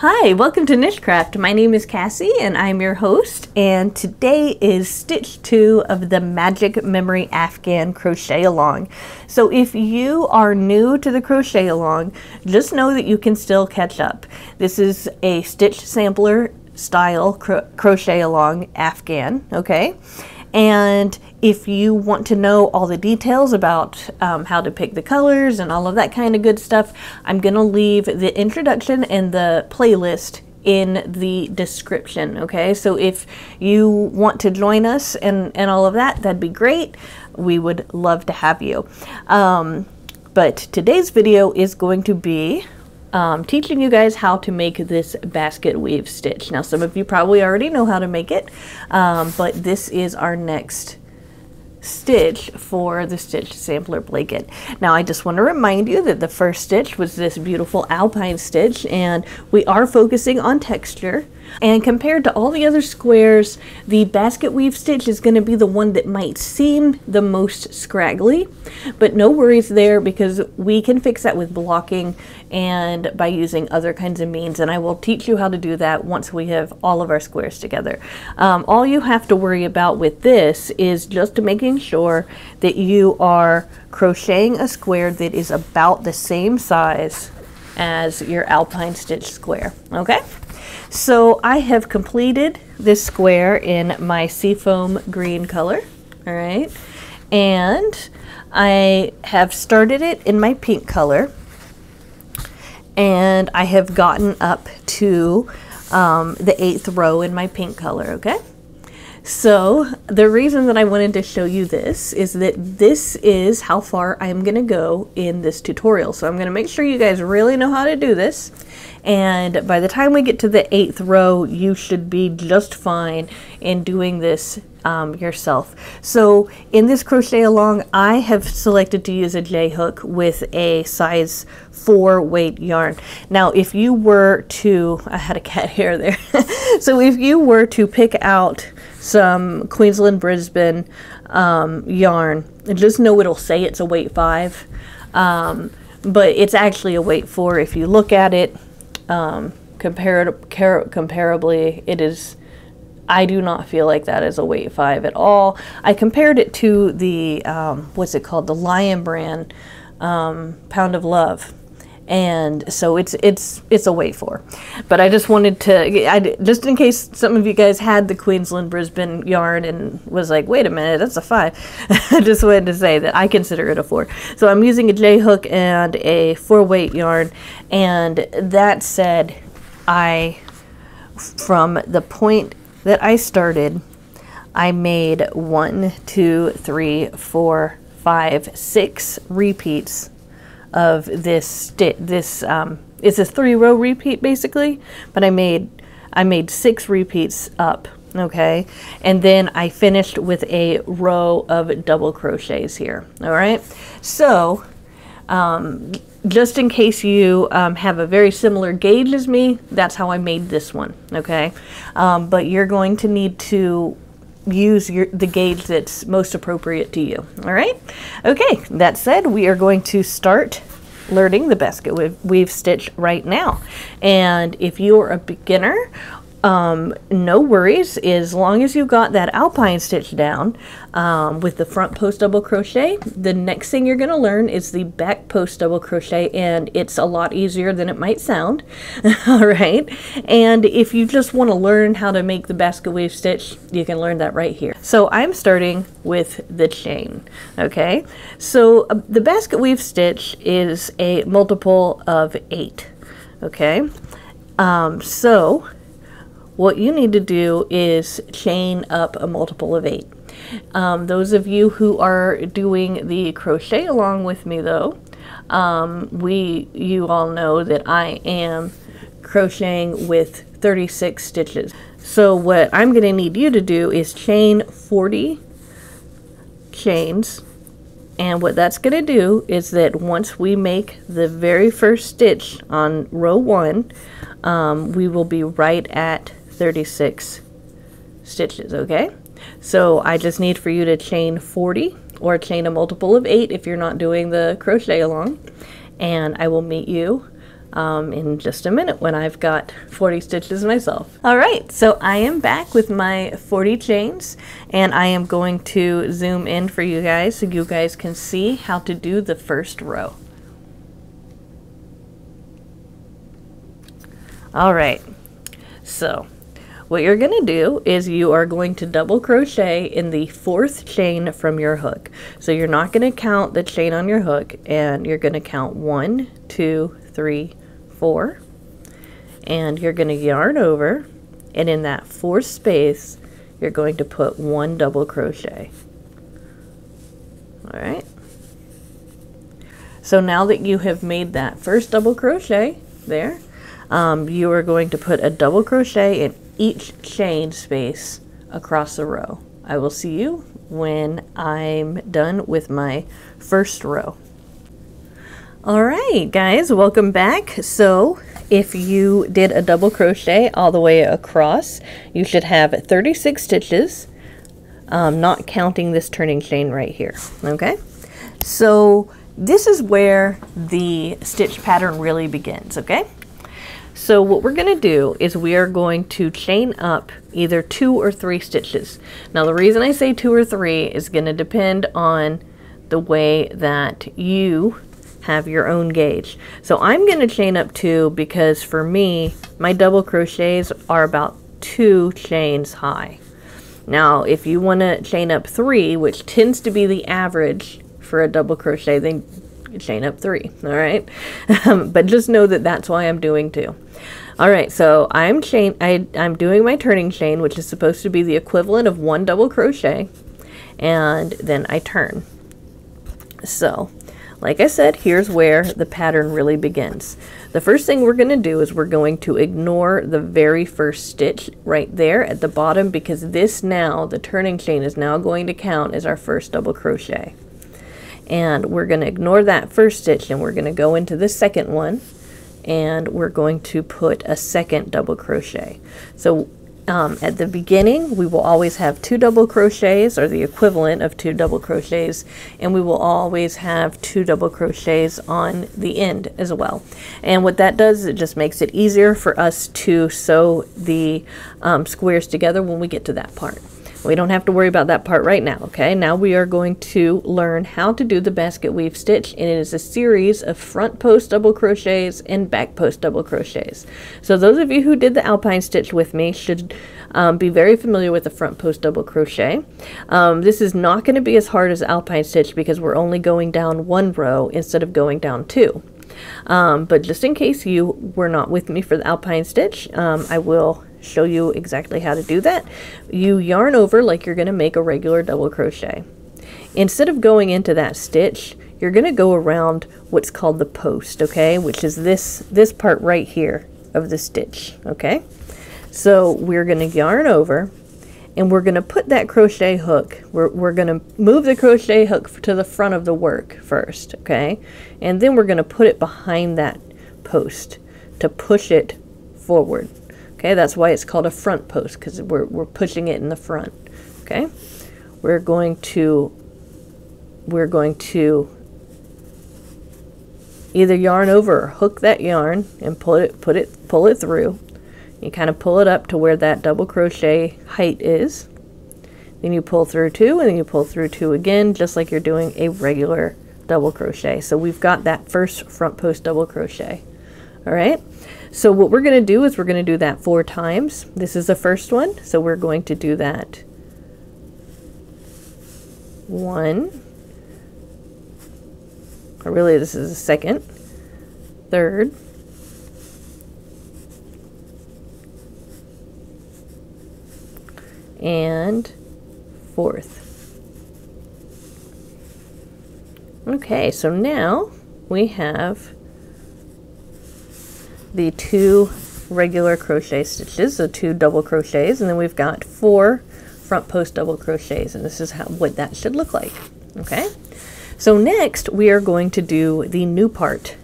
Hi, welcome to NicheCraft. My name is Cassie and I'm your host, and today is stitch 2 of the Magic Memory Afghan crochet along. So if you are new to the crochet along, just know that you can still catch up. This is a stitch sampler style crochet along Afghan, okay? And if you want to know all the details about how to pick the colors and all of that kind of good stuff, I'm going to leave the introduction and the playlist in the description, okay? So if you want to join us and all of that, that'd be great. We would love to have you. But today's video is going to be teaching you guys how to make this basket weave stitch. Now, some of you probably already know how to make it, but this is our next stitch for the stitch sampler blanket. Now, I just want to remind you that the first stitch was this beautiful Alpine stitch, and we are focusing on texture. And compared to all the other squares, the basket weave stitch is going to be the one that might seem the most scraggly, but no worries there, because we can fix that with blocking and by using other kinds of means, and I will teach you how to do that once we have all of our squares together. All you have to worry about with this is just making sure that you are crocheting a square that is about the same size as your Alpine stitch square, okay? So I have completed this square in my seafoam green color, all right? And I have started it in my pink color, and I have gotten up to the 8th row in my pink color, okay? So the reason that I wanted to show you this is that this is how far I'm gonna go in this tutorial. So I'm gonna make sure you guys really know how to do this. And by the time we get to the 8th row, you should be just fine in doing this yourself. So in this crochet along, I have selected to use a J-hook with a size 4 weight yarn. Now, if you were to, I had a cat hair there. So if you were to pick out some Queensland Brisbane yarn, just know it'll say it's a weight 5, but it's actually a weight 4 if you look at it. Comparably, it is, I do not feel like that is a weight 5 at all. I compared it to the what's it called, the Lion brand Pound of Love, and so it's a weight 4. But I just wanted to, just in case some of you guys had the Queensland Brisbane yarn and was like, wait a minute, that's a 5. I just wanted to say that I consider it a 4. So I'm using a J-hook and a 4 weight yarn. And that said, from the point that I started, I made 1, 2, 3, 4, 5, 6 repeats of this stitch. This it's a 3-row repeat basically, but I made 6 repeats up, okay? And then I finished with a row of double crochets here, all right? So just in case you have a very similar gauge as me, that's how I made this one, okay? But you're going to need to use the gauge that's most appropriate to you, all right? Okay, that said, we are going to start learning the basket weave stitch right now. And if you're a beginner, no worries, as long as you got that Alpine stitch down with the front post double crochet. The next thing you're going to learn is the back post double crochet, and it's a lot easier than it might sound. All right, and if you just want to learn how to make the basket weave stitch, you can learn that right here. So I'm starting with the chain, okay? So the basket weave stitch is a multiple of 8, okay? So what you need to do is chain up a multiple of 8. Those of you who are doing the crochet along with me though, you all know that I am crocheting with 36 stitches. So what I'm going to need you to do is chain 40 chains, and what that's going to do is that once we make the very first stitch on row 1, we will be right at 36 stitches, okay? So I just need for you to chain 40 or chain a multiple of 8 if you're not doing the crochet along, and I will meet you in just a minute when I've got 40 stitches myself. All right, so I am back with my 40 chains, and I am going to zoom in for you guys so you guys can see how to do the first row. All right, so what you're going to do is you are going to double crochet in the 4th chain from your hook. So you're not going to count the chain on your hook, and you're going to count 1, 2, 3, 4, and you're going to yarn over, and in that 4th space you're going to put 1 double crochet. All right, so now that you have made that first double crochet there, you are going to put a double crochet in each chain space across the row. I will see you when I'm done with my first row. All right, guys, welcome back. So if you did a double crochet all the way across, you should have 36 stitches, not counting this turning chain right here. Okay, so this is where the stitch pattern really begins. Okay, so what we're going to do is we are going to chain up either 2 or 3 stitches. Now the reason I say 2 or 3 is going to depend on the way that you have your own gauge. So I'm going to chain up 2 because for me, my double crochets are about 2 chains high. Now if you want to chain up 3, which tends to be the average for a double crochet, then chain up 3. All right, but just know that that's why I'm doing 2. All right, so I'm doing my turning chain, which is supposed to be the equivalent of 1 double crochet, and then I turn. So like I said, here's where the pattern really begins. The first thing we're going to do is we're going to ignore the very first stitch right there at the bottom, because this now, the turning chain is now going to count as our first double crochet. And we're going to ignore that first stitch, and we're going to go into the second one, and we're going to put a second double crochet. So at the beginning, we will always have 2 double crochets, or the equivalent of 2 double crochets, and we will always have 2 double crochets on the end as well. And what that does is it just makes it easier for us to sew the squares together when we get to that part. We don't have to worry about that part right now, okay? Now we are going to learn how to do the basket weave stitch, and it is a series of front post double crochets and back post double crochets. So those of you who did the Alpine Stitch with me should be very familiar with the front post double crochet. This is not going to be as hard as Alpine Stitch because we're only going down 1 row instead of going down 2. But just in case you were not with me for the Alpine Stitch, I will show you exactly how to do that. You yarn over like you're going to make a regular double crochet. Instead of going into that stitch, you're going to go around what's called the post, okay, which is this part right here of the stitch. Okay, so we're going to yarn over, and we're going to put that crochet hook, we're going to move the crochet hook to the front of the work first, okay, and then we're going to put it behind that post to push it forward. Okay, that's why it's called a front post, because we're pushing it in the front. Okay, we're going to either yarn over or hook that yarn and pull it through. You kind of pull it up to where that double crochet height is. Then you pull through 2, and then you pull through 2 again, just like you're doing a regular double crochet. So we've got that first front post double crochet. All right. So what we're going to do is we're going to do that 4 times. This is the first one, so we're going to do that 1, or really this is the second, third, and 4th. Okay, so now we have the 2 regular crochet stitches, so 2 double crochets, and then we've got 4 front post double crochets, and this is what that should look like. Okay, so next we are going to do the new part.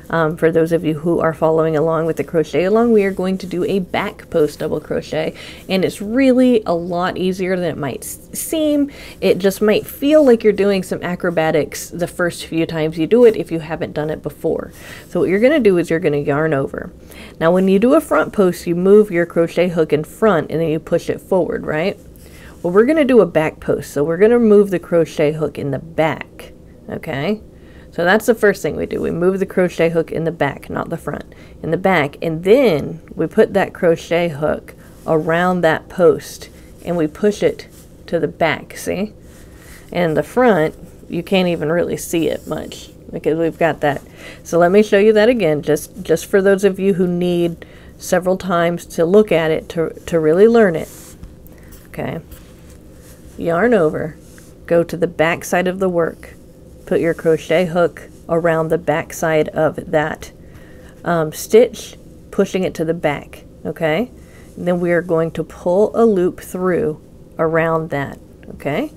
For those of you who are following along with the crochet along, we are going to do a back post double crochet, and it's really a lot easier than it might seem. It just might feel like you're doing some acrobatics the first few times you do it if you haven't done it before. So what you're going to do is you're going to yarn over. Now when you do a front post, you move your crochet hook in front and then you push it forward, right? Well, we're going to do a back post, so we're going to move the crochet hook in the back, okay? So that's the first thing we do. We move the crochet hook in the back, not the front, in the back, and then we put that crochet hook around that post and we push it to the back, see? And the front, you can't even really see it much because we've got that. So let me show you that again, just for those of you who need several times to look at it to really learn it. Okay. Yarn over, go to the back side of the work. Put your crochet hook around the back side of that stitch, pushing it to the back, okay? And then we are going to pull a loop through around that, okay?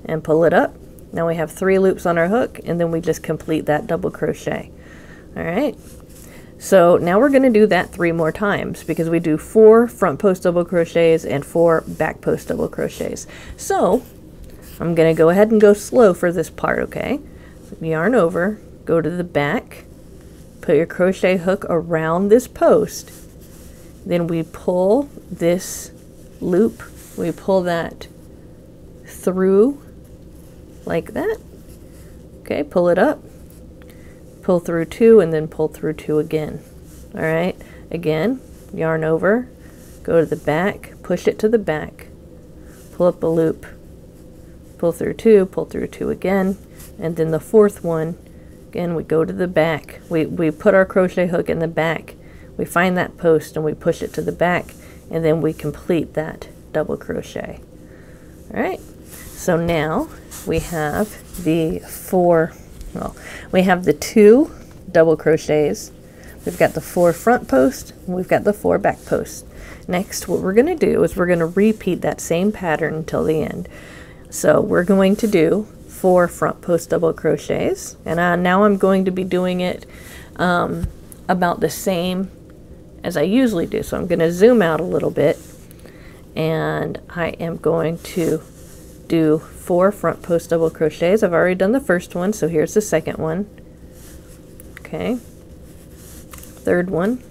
And pull it up. Now we have 3 loops on our hook, and then we just complete that double crochet. All right? So now we're going to do that 3 more times because we do 4 front post double crochets and 4 back post double crochets. So I'm going to go ahead and go slow for this part, okay? Yarn over, go to the back, put your crochet hook around this post, then we pull this loop, we pull that through like that, okay, pull it up, pull through 2, and then pull through 2 again. All right, again, yarn over, go to the back, push it to the back, pull up a loop, pull through 2, pull through 2 again, and then the 4th one, again, we go to the back. We put our crochet hook in the back. We find that post and we push it to the back, and then we complete that double crochet. All right, so now we have the 2 double crochets. We've got the 4 front posts, and we've got the 4 back posts. Next, what we're going to do is we're going to repeat that same pattern until the end. So we're going to do 4 front post double crochets, and now I'm going to be doing it about the same as I usually do. So I'm going to zoom out a little bit, and I am going to do 4 front post double crochets. I've already done the first one, so here's the second one. Okay, 3rd one,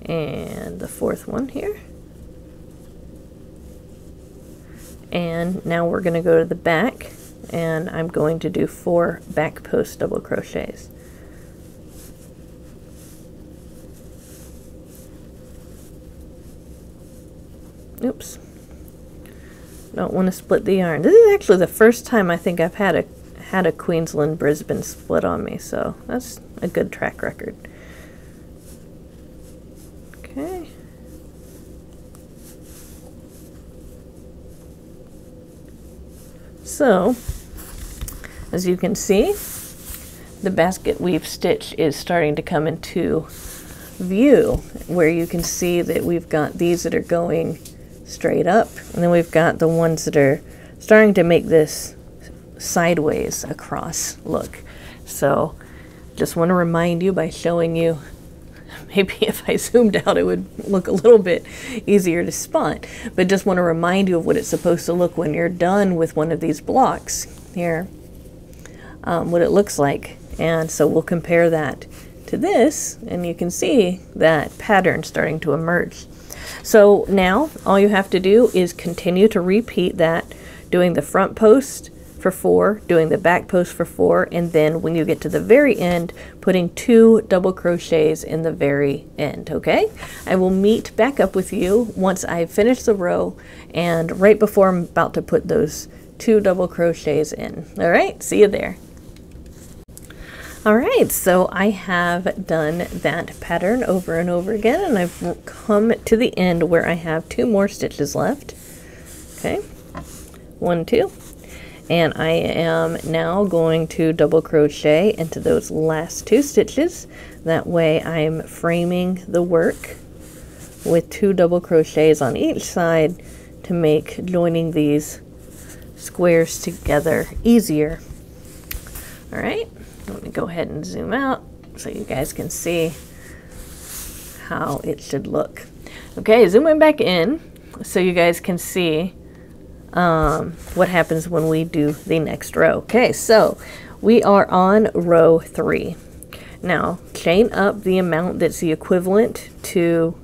and the 4th one here. And now we're going to go to the back, and I'm going to do 4 back post double crochets. Oops. Don't want to split the yarn. This is actually the first time I think I've had a Queensland Brisbane split on me, so that's a good track record. Okay. So, as you can see, the basket weave stitch is starting to come into view, where you can see that we've got these that are going straight up, and then we've got the ones that are starting to make this sideways across look. So, just want to remind you by showing you, maybe if I zoomed out it would look a little bit easier to spot, but just want to remind you of what it's supposed to look when you're done with one of these blocks here, what it looks like. And so we'll compare that to this, and you can see that pattern starting to emerge. So now all you have to do is continue to repeat that, doing the front post for 4, doing the back post for 4, and then when you get to the very end, putting 2 double crochets in the very end, okay? I will meet back up with you once I finish the row and right before I'm about to put those 2 double crochets in. All right, see you there. All right, so I have done that pattern over and over again, and I've come to the end where I have 2 more stitches left. Okay, 1, 2. And I am now going to double crochet into those last 2 stitches. That way I'm framing the work with 2 double crochets on each side to make joining these squares together easier. All right, let me go ahead and zoom out so you guys can see how it should look. Okay, zooming back in so you guys can see what happens when we do the next row. Okay, so we are on row 3. Now, chain up the amount that's the equivalent to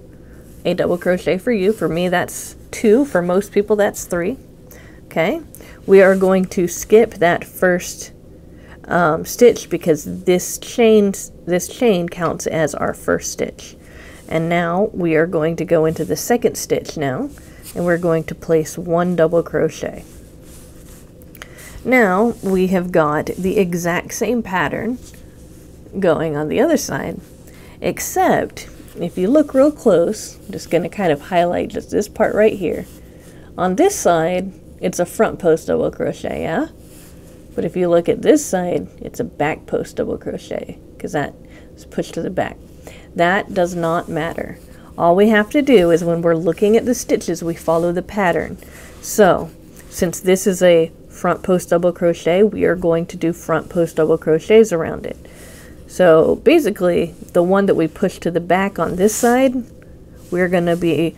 a double crochet for you. For me, that's 2. For most people, that's 3. Okay, we are going to skip that first stitch because this chain counts as our first stitch. And now we are going to go into the second stitch now, and we're going to place 1 double crochet. Now we have got the exact same pattern going on the other side, except if you look real close, I'm just going to kind of highlight just this part right here. On this side, it's a front post double crochet, yeah? But if you look at this side, it's a back post double crochet because that is pushed to the back. That does not matter. All we have to do is when we're looking at the stitches, we follow the pattern. So, since this is a front post double crochet, we are going to do front post double crochets around it. So basically, the one that we push to the back on this side, we're going to be,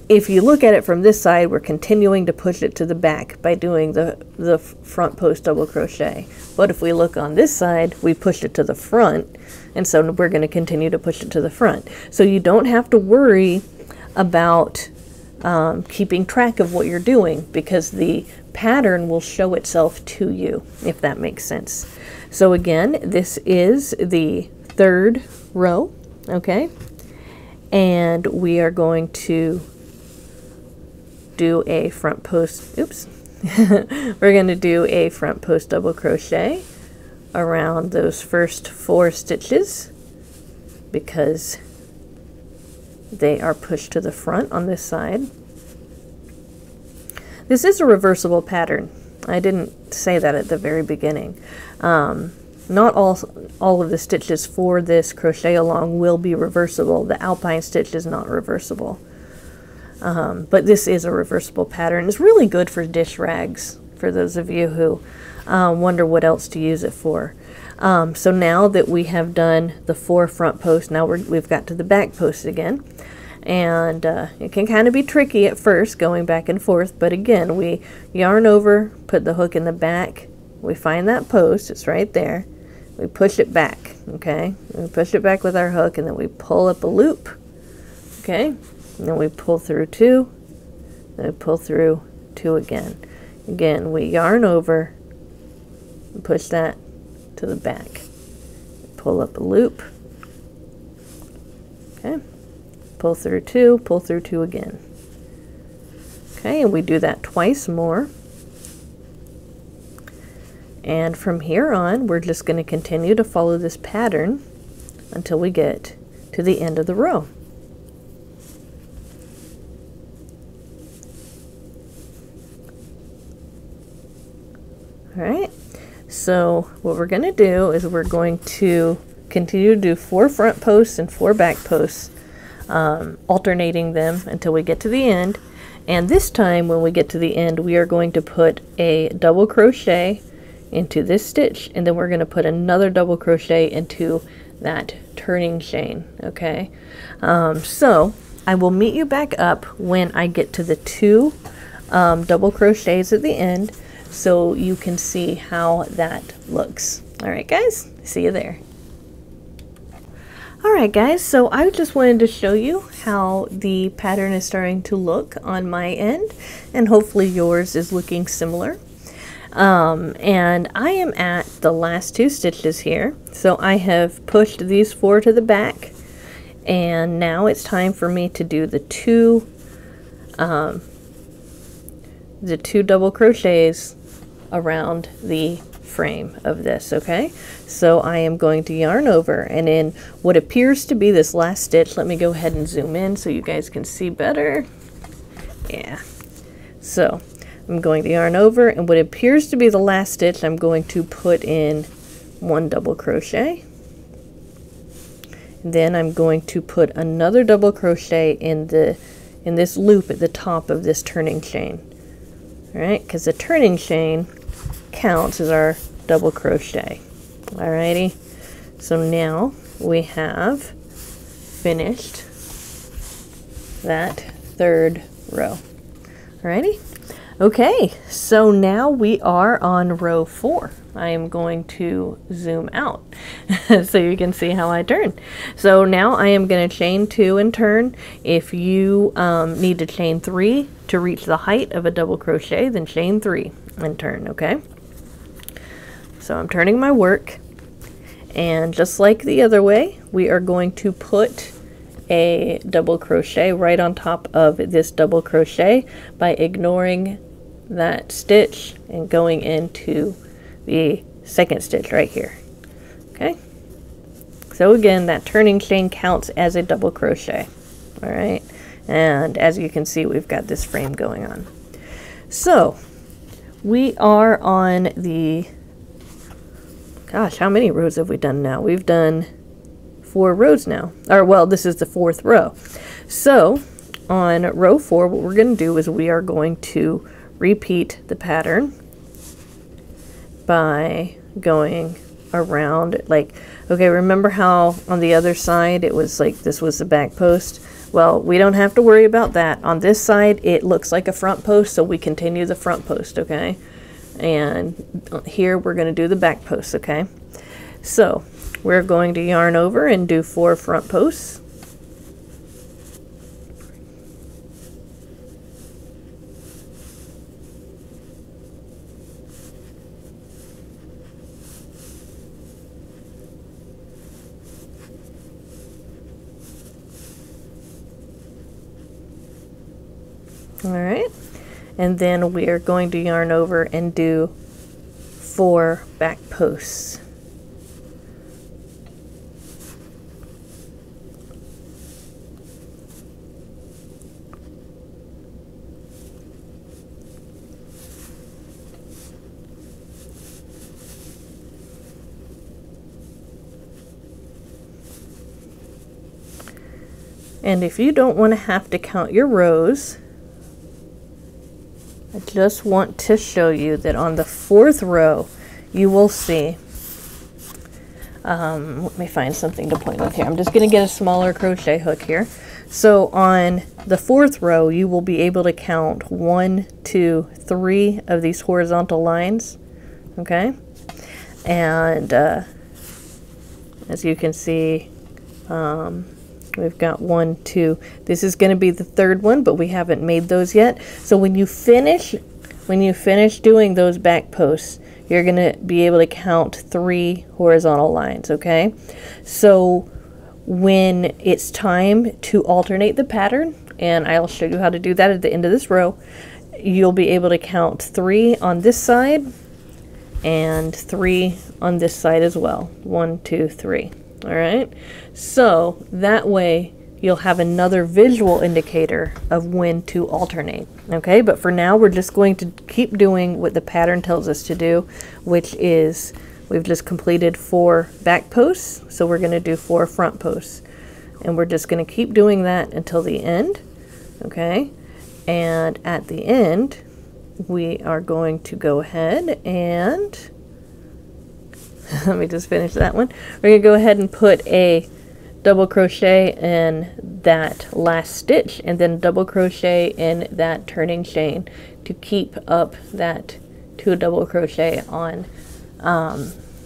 if you look at it from this side, we're continuing to push it to the back by doing the front post double crochet. But if we look on this side, we push it to the front, and so we're going to continue to push it to the front. So you don't have to worry about keeping track of what you're doing because the pattern will show itself to you, if that makes sense. So again, this is the 3rd row, okay? And we are going to do a front post, oops. We're going to do a front post double crochet around those first 4 stitches because they are pushed to the front on this side. This is a reversible pattern. I didn't say that at the very beginning. Not all of the stitches for this crochet along will be reversible. The Alpine Stitch is not reversible. But this is a reversible pattern. It's really good for dish rags, for those of you who wonder what else to use it for. So now that we have done the 4 front posts, now we've got to the back post again. And it can kind of be tricky at first going back and forth, but again, we yarn over, put the hook in the back, we find that post, it's right there, we push it back, okay? We push it back with our hook, and then we pull up a loop, okay? And then we pull through 2, then we pull through 2 again. Again, we yarn over, and push that to the back, pull up a loop, okay? Pull through 2, pull through 2 again. Okay, and we do that twice more. And from here on, we're just going to continue to follow this pattern until we get to the end of the row. All right, so what we're going to do is we're going to continue to do 4 front posts and 4 back posts, alternating them until we get to the end. And this time when we get to the end, we are going to put a double crochet into this stitch, and then we're going to put another double crochet into that turning chain, okay? So I will meet you back up when I get to the 2 double crochets at the end so you can see how that looks. All right, guys, see you there. Alright guys, so I just wanted to show you how the pattern is starting to look on my end, and hopefully yours is looking similar. And I am at the last 2 stitches here, so I have pushed these 4 to the back, and now it's time for me to do the 2 double crochets around the frame of this, okay? So I am going to yarn over, and in what appears to be this last stitch, let me go ahead and zoom in so you guys can see better. Yeah. So I'm going to yarn over, and what appears to be the last stitch, I'm going to put in 1 double crochet. And then I'm going to put another double crochet in this loop at the top of this turning chain. All right, because the turning chain counts as our double crochet. Alrighty, so now we have finished that third row. Alrighty, okay, so now we are on row 4. I am going to zoom out so you can see how I turn. So now I am going to chain 2 and turn. If you need to chain 3 to reach the height of a double crochet, then chain 3 and turn, okay? So I'm turning my work, and just like the other way, we are going to put a double crochet right on top of this double crochet by ignoring that stitch and going into the second stitch right here. Okay, so again, that turning chain counts as a double crochet. All right, and as you can see, we've got this frame going on. So we are on the, gosh, how many rows have we done now? We've done 4 rows now, or well, this is the 4th row. So on row 4, what we're going to do is we are going to repeat the pattern by going around, like, okay, remember how on the other side it was like this was the back post? Well, we don't have to worry about that. On this side it looks like a front post, so we continue the front post, okay? And here we're going to do the back post, okay? So we're going to yarn over and do 4 front posts. All right, and then we are going to yarn over and do 4 back posts. And if you don't want to have to count your rows, I just want to show you that on the 4th row, you will see, let me find something to point with here. I'm just going to get a smaller crochet hook here. So on the 4th row, you will be able to count 1, 2, 3 of these horizontal lines, okay? And as you can see, we've got 1, 2. This is going to be the 3rd one, but we haven't made those yet. So when you finish doing those back posts, you're going to be able to count 3 horizontal lines, okay? So when it's time to alternate the pattern, and I'll show you how to do that at the end of this row, you'll be able to count 3 on this side and 3 on this side as well. 1, 2, 3. All right, so that way you'll have another visual indicator of when to alternate, okay? But for now, we're just going to keep doing what the pattern tells us to do, which is we've just completed 4 back posts, so we're going to do 4 front posts. And we're just going to keep doing that until the end, okay? And at the end, we are going to go ahead and let me just finish that one. We're going to go ahead and put a double crochet in that last stitch and then double crochet in that turning chain to keep up that 2 double crochet on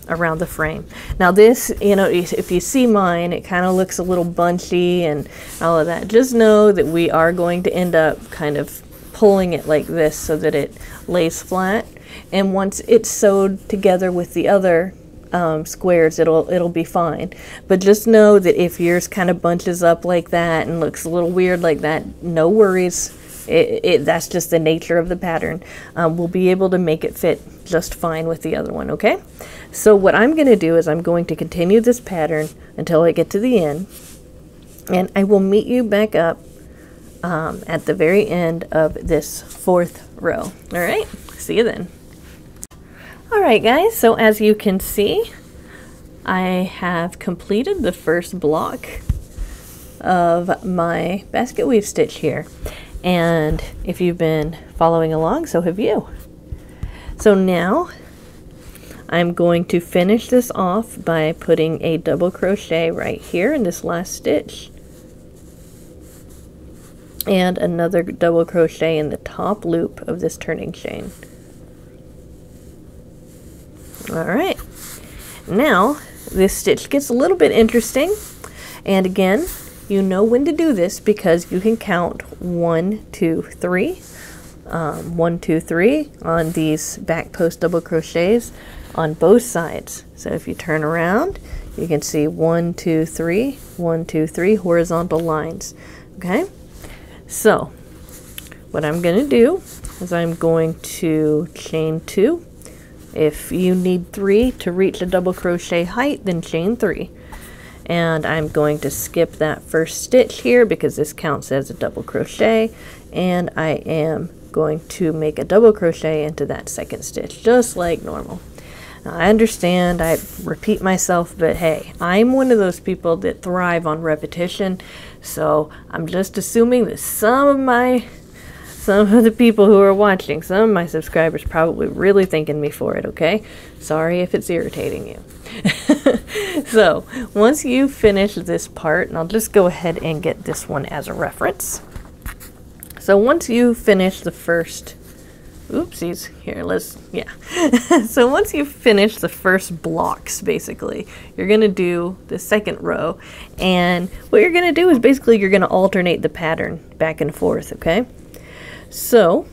around the frame. Now this, you know, if you see mine, it kind of looks a little bunchy and all of that. Just know that we are going to end up kind of pulling it like this so that it lays flat. And once it's sewed together with the other squares, it'll be fine. But just know that if yours kind of bunches up like that and looks a little weird like that, no worries. That's just the nature of the pattern. We'll be able to make it fit just fine with the other one, okay? So what I'm going to do is I'm going to continue this pattern until I get to the end, and I will meet you back up at the very end of this 4th row. All right, see you then. All right, guys, so as you can see, I have completed the first block of my basket weave stitch here. And if you've been following along, so have you. So now I'm going to finish this off by putting a double crochet right here in this last stitch, and another double crochet in the top loop of this turning chain. Alright, now this stitch gets a little bit interesting, and again, you know when to do this because you can count 1, 2, 3, 1, 2, 3 on these back post double crochets on both sides. So if you turn around, you can see 1, 2, 3, 1, 2, 3 horizontal lines. Okay, so what I'm going to do is I'm going to chain 2. If you need 3 to reach a double crochet height, then chain 3. And I'm going to skip that first stitch here because this counts as a double crochet, and I am going to make a double crochet into that second stitch just like normal. Now, I understand I repeat myself, but hey, I'm one of those people that thrive on repetition, so I'm just assuming that some of the people who are watching, some of my subscribers probably really thanking me for it, okay? Sorry if it's irritating you. So, once you finish this part, and I'll just go ahead and get this one as a reference. So once you finish the first, oopsies, here, so once you finish the first blocks, basically, you're going to do the second row, and what you're going to do is basically you're going to alternate the pattern back and forth, okay? So,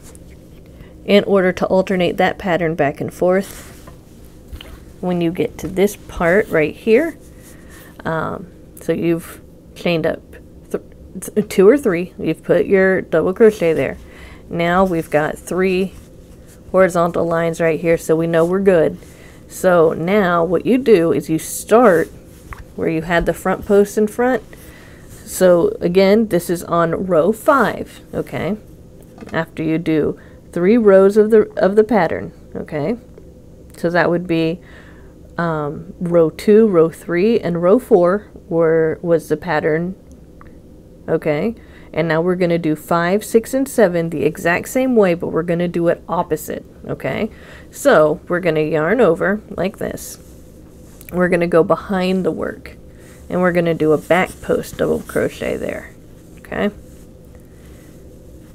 in order to alternate that pattern back and forth, when you get to this part right here, so you've chained up 2 or 3, you've put your double crochet there. Now we've got 3 horizontal lines right here, so we know we're good. So now what you do is you start where you had the front post in front. So again, this is on row 5, okay? After you do 3 rows of the pattern, okay? So that would be row 2, row 3, and row 4 was the pattern, okay? And now we're going to do 5, 6, and 7 the exact same way, but we're going to do it opposite, okay? So we're going to yarn over like this. We're going to go behind the work, and we're going to do a back post double crochet there, okay?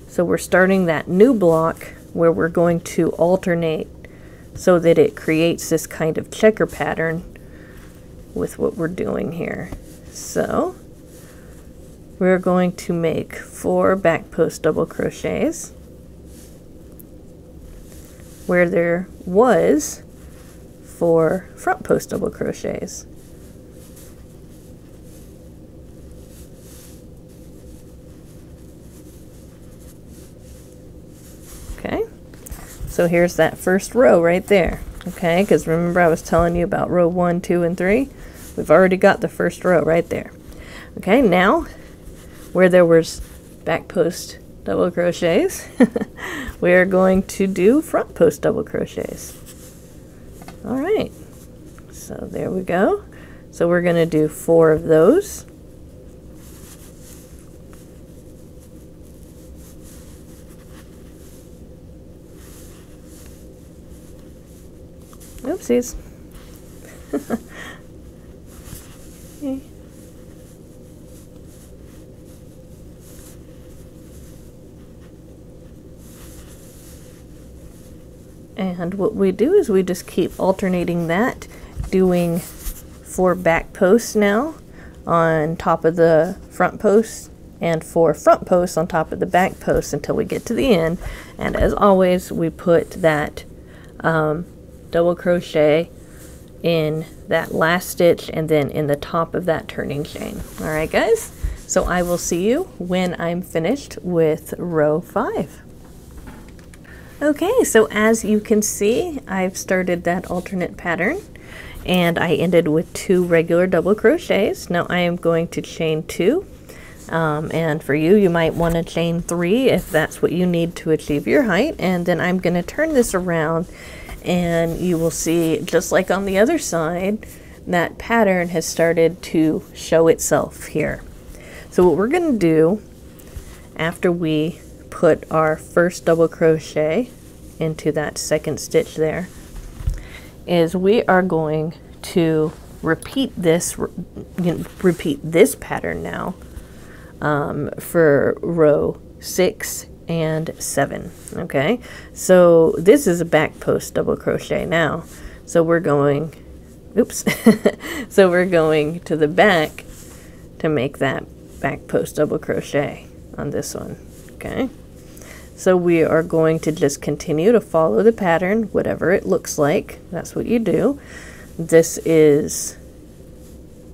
So we're starting that new block where we're going to alternate so that it creates this kind of checker pattern with what we're doing here. So we're going to make 4 back post double crochets where there was 4 front post double crochets. Okay, so here's that first row right there, okay, because remember I was telling you about row 1, 2, and 3? We've already got the first row right there. Okay, now where there was back post double crochets, we are going to do front post double crochets. All right, so there we go. So we're going to do 4 of those. Oopsies. Okay. And what we do is we just keep alternating that, doing 4 back posts now on top of the front posts and 4 front posts on top of the back posts until we get to the end. And as always, we put that double crochet in that last stitch and then in the top of that turning chain. All right, guys, so I will see you when I'm finished with row 5. Okay, so as you can see, I've started that alternate pattern and I ended with 2 regular double crochets. Now I am going to chain 2, and for you, you might want to chain 3 if that's what you need to achieve your height. And then I'm going to turn this around and you will see, just like on the other side, that pattern has started to show itself here. So what we're going to do after we put our first double crochet into that second stitch there is we are going to repeat this pattern now for row 6 and 7. Okay, so this is a back post double crochet now, so we're going, oops, so we're going to the back to make that back post double crochet on this one. Okay, so we are going to just continue to follow the pattern, whatever it looks like. That's what you do. This is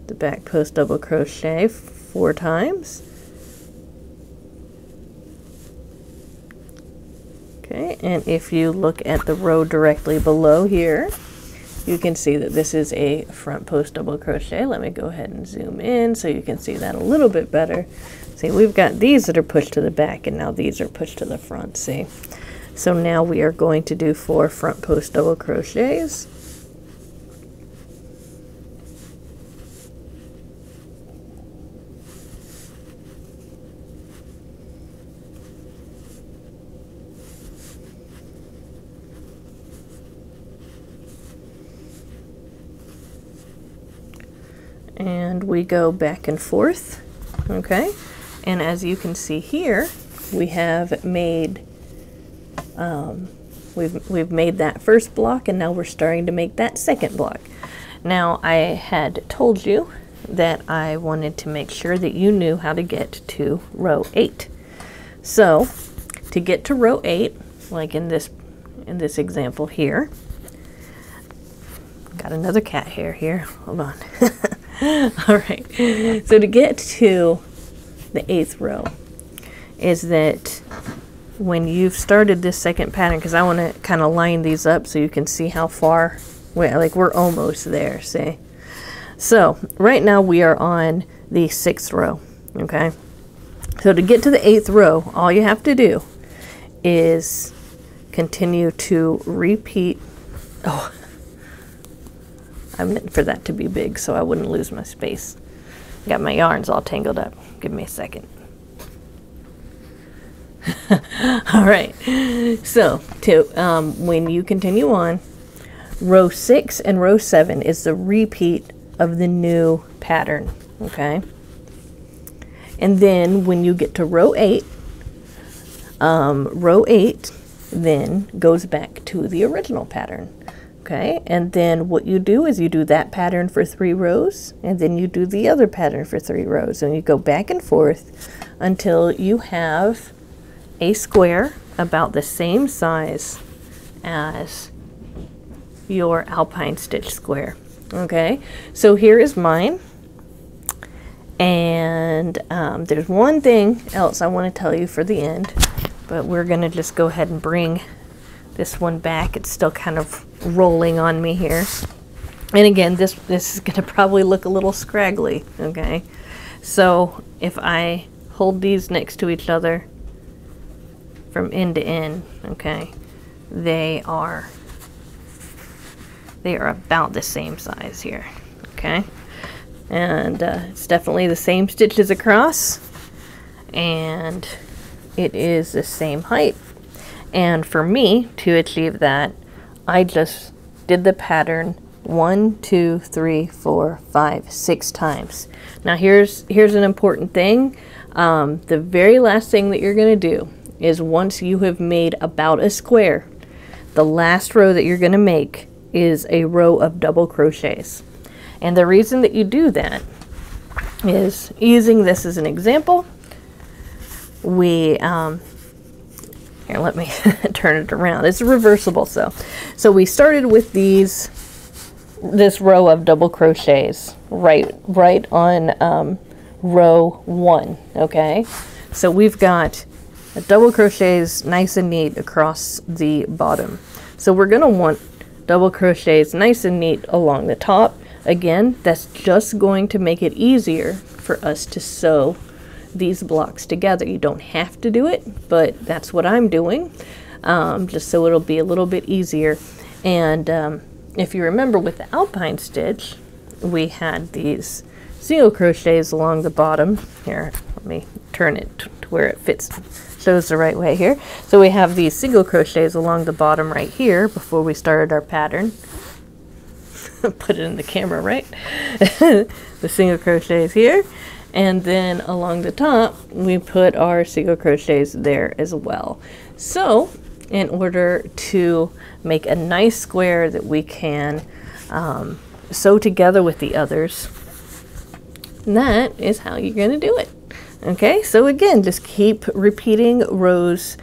the back post double crochet 4 times. Okay, and if you look at the row directly below here, you can see that this is a front post double crochet. Let me go ahead and zoom in so you can see that a little bit better. See, we've got these that are pushed to the back, and now these are pushed to the front, see? So now we are going to do 4 front post double crochets. And we go back and forth, okay? And as you can see here, we have made we've made that first block, and now we're starting to make that second block. Now, I had told you that I wanted to make sure that you knew how to get to row 8. So, to get to row 8, like in this example here, got another cat hair here. Hold on. All right. So to get to the 8th row is that when you've started this second pattern, because I want to kind of line these up so you can see how far, we're almost there, see? So right now we are on the 6th row, okay? So to get to the 8th row, all you have to do is continue to repeat. Oh, I meant for that to be big so I wouldn't lose my space. Got my yarns all tangled up. Give me a second. All right, so when you continue on, row 6 and row 7 is the repeat of the new pattern, okay? And then when you get to row 8 then goes back to the original pattern, okay? And then what you do is you do that pattern for 3 rows, and then you do the other pattern for 3 rows, and you go back and forth until you have a square about the same size as your Alpine Stitch square. Okay, so here is mine, and there's one thing else I want to tell you for the end, but we're gonna just go ahead and bring this one back. It's still kind of rolling on me here, and again, this is gonna probably look a little scraggly. Okay, so if I hold these next to each other from end to end, okay, they are about the same size here, okay? And it's definitely the same stitches across, and it is the same height. And for me to achieve that, I just did the pattern 1, 2, 3, 4, 5, 6 times. Now here's an important thing. The very last thing that you're gonna do is, once you have made about a square, the last row that you're going to make is a row of double crochets. And the reason that you do that is, using this as an example, we here, let me turn it around. It's reversible, so we started with this row of double crochets right on row 1, okay? So we've got double crochets nice and neat across the bottom. So we're going to want double crochets nice and neat along the top. Again, that's just going to make it easier for us to sew these blocks together. You don't have to do it, but that's what I'm doing, just so it'll be a little bit easier. And if you remember with the Alpine Stitch, we had these single crochets along the bottom. Here, let me turn it to where it fits, shows the right way here. So we have these single crochets along the bottom right here before we started our pattern. put it in the camera, right? The single crochets here, and then along the top we put our single crochets there as well. So in order to make a nice square that we can sew together with the others, that is how you're going to do it. Okay, so again, just keep repeating rows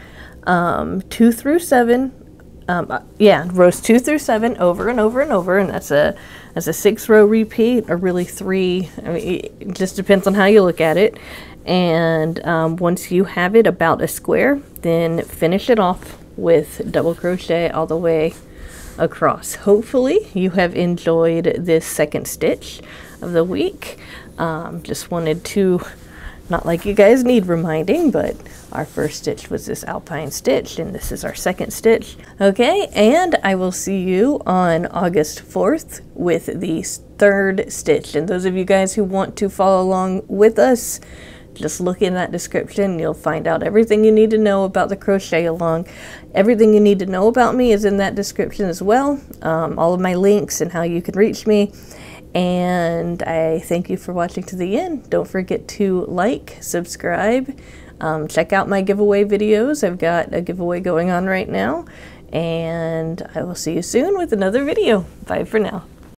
2 through 7. Rows 2 through 7 over and over and over, and that's a 6-row repeat, or really 3. I mean, it just depends on how you look at it. And once you have it about a square, then finish it off with double crochet all the way across. Hopefully you have enjoyed this second stitch of the week. Just wanted to, not like you guys need reminding, but our first stitch was this Alpine Stitch, and this is our second stitch. Okay, and I will see you on August 4th with the third stitch. And those of you guys who want to follow along with us, just look in that description. You'll find out everything you need to know about the crochet along. Everything you need to know about me is in that description as well. All of my links and how you can reach me. And I thank you for watching to the end. Don't forget to like, subscribe, check out my giveaway videos. I've got a giveaway going on right now, and I will see you soon with another video. Bye for now.